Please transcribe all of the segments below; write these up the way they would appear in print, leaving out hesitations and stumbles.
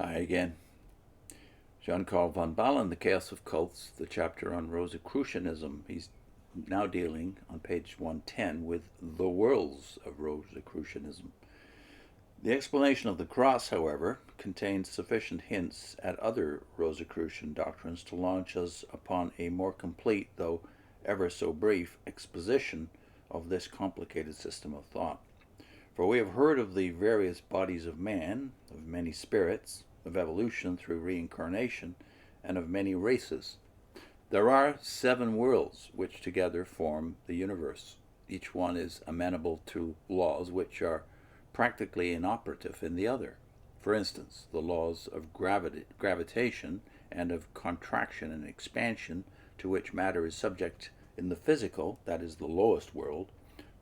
Hi again. Karel von Baalen, The Chaos of Cults, the chapter on Rosicrucianism. He's now dealing on page 110 with the worlds of Rosicrucianism. The explanation of the cross, however, contains sufficient hints at other Rosicrucian doctrines to launch us upon a more complete, though ever so brief, exposition of this complicated system of thought. For we have heard of the various bodies of man, of many spirits, of evolution through reincarnation, and of many races. There are 7 worlds which together form the universe. Each one is amenable to laws which are practically inoperative in the other. For instance, the laws of gravitation and of contraction and expansion, to which matter is subject in the physical, that is the lowest world,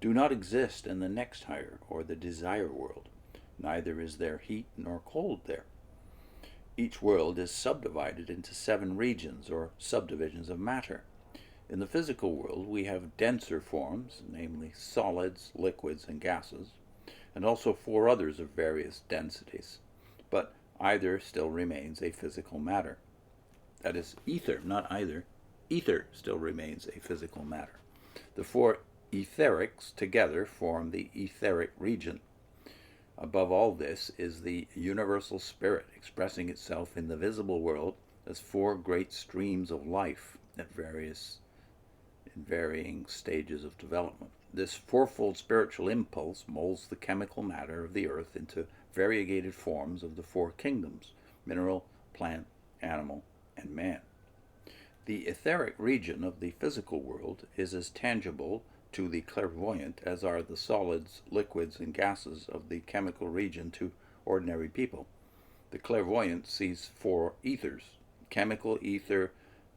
do not exist in the next higher, or the desire world. Neither is there heat nor cold there. Each world is subdivided into 7 regions, or subdivisions of matter. In the physical world we have denser forms, namely solids, liquids, and gases, and also 4 others of various densities. But either still remains a physical matter. That is, ether, not either. Ether still remains a physical matter. The 4 etherics together form the etheric region. Above all this is the universal spirit, expressing itself in the visible world as 4 great streams of life in varying stages of development. This fourfold spiritual impulse molds the chemical matter of the earth into variegated forms of the 4 kingdoms: mineral, plant, animal, and man. The etheric region of the physical world is as tangible to the clairvoyant as are the solids, liquids, and gases of the chemical region to ordinary people. The clairvoyant sees 4 ethers: chemical ether,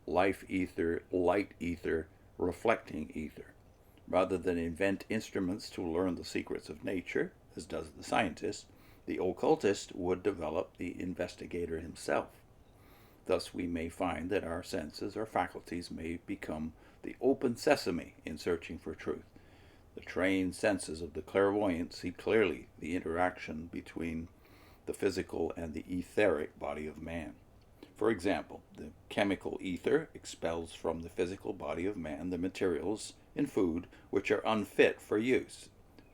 life ether, light ether, reflecting ether. Rather than invent instruments to learn the secrets of nature, as does the scientist, the occultist would develop the investigator himself. Thus we may find that our senses or faculties may become the open sesame in searching for truth. The trained senses of the clairvoyant see clearly the interaction between the physical and the etheric body of man. For example, the chemical ether expels from the physical body of man the materials in food which are unfit for use,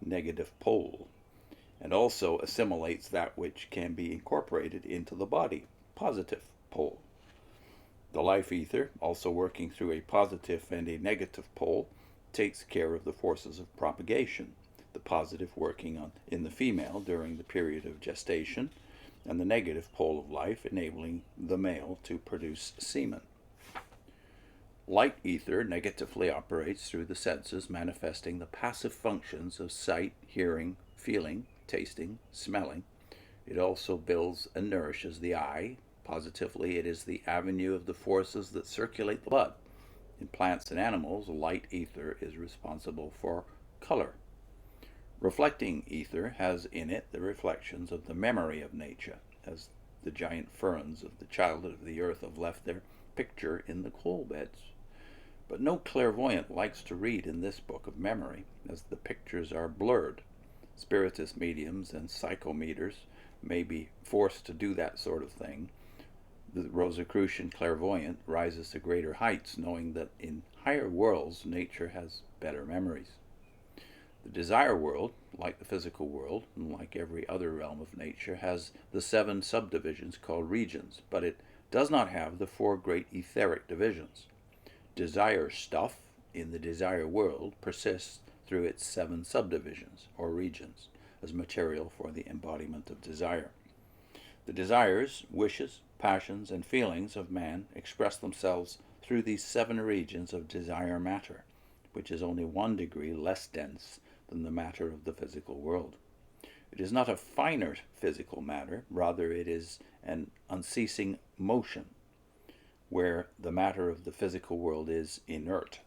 negative pole, and also assimilates that which can be incorporated into the body, positive pole. The life ether, also working through a positive and a negative pole, takes care of the forces of propagation, the positive working in the female during the period of gestation, and the negative pole of life enabling the male to produce semen. Light ether negatively operates through the senses, manifesting the passive functions of sight, hearing, feeling, tasting, smelling. It also builds and nourishes the eye. Positively, it is the avenue of the forces that circulate the blood. In plants and animals, light ether is responsible for color. Reflecting ether has in it the reflections of the memory of nature, as the giant ferns of the childhood of the earth have left their picture in the coal beds. But no clairvoyant likes to read in this book of memory, as the pictures are blurred. Spiritist mediums and psychometers may be forced to do that sort of thing. The Rosicrucian clairvoyant rises to greater heights, knowing that in higher worlds nature has better memories. The desire world, like the physical world, and like every other realm of nature, has the 7 subdivisions called regions, but it does not have the 4 great etheric divisions. Desire stuff in the desire world persists through its 7 subdivisions, or regions, as material for the embodiment of desire. The desires, wishes, passions, and feelings of man express themselves through these 7 regions of desire matter, which is only 1 degree less dense than the matter of the physical world. It is not a finer physical matter, rather it is an unceasing motion, where the matter of the physical world is inert.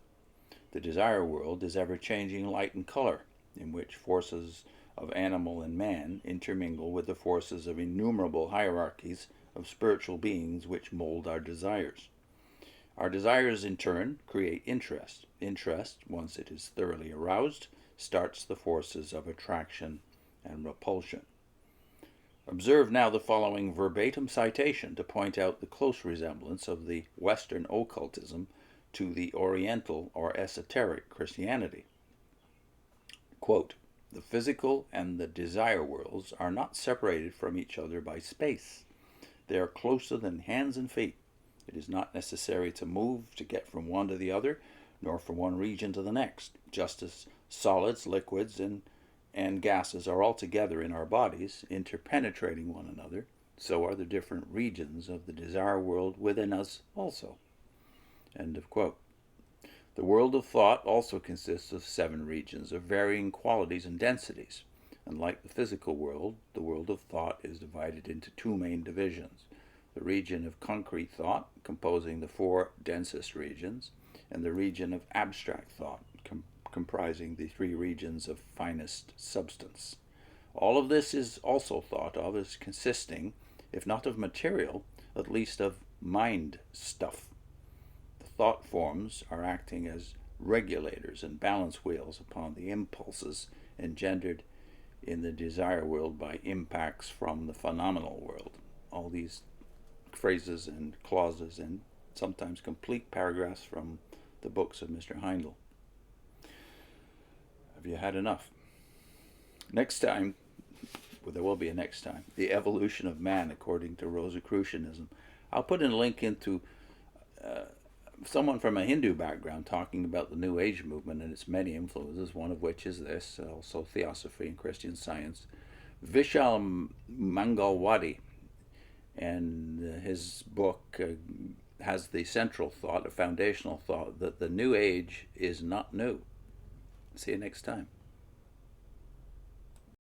The desire world is ever-changing light and color, in which forces of animal and man intermingle with the forces of innumerable hierarchies of spiritual beings which mold our desires. Our desires, in turn, create interest. Interest, once it is thoroughly aroused, starts the forces of attraction and repulsion. Observe now the following verbatim citation to point out the close resemblance of the Western occultism to the Oriental or esoteric Christianity. Quote, "The physical and the desire worlds are not separated from each other by space. They are closer than hands and feet. It is not necessary to move to get from one to the other, nor from one region to the next, just as solids, liquids, and gases are all together in our bodies, interpenetrating one another, so are the different regions of the desire world within us also." End of quote. The world of thought also consists of 7 regions of varying qualities and densities, and like the physical world, the world of thought is divided into 2 main divisions: the region of concrete thought, composing the 4 densest regions, and the region of abstract thought, comprising the 3 regions of finest substance. All of this is also thought of as consisting, if not of material, at least of mind stuff. The thought forms are acting as regulators and balance wheels upon the impulses engendered in the desire world by impacts from the phenomenal world. All these phrases and clauses and sometimes complete paragraphs from the books of Mr. Heindel. Have you had enough? Next time, well, there will be a next time, the evolution of man according to Rosicrucianism. I'll put in a link into someone from a Hindu background talking about the New Age movement and its many influences, one of which is this, also Theosophy and Christian Science. Vishal Mangalwadi, and his book has the central thought, a foundational thought, that the New Age is not new. See you next time.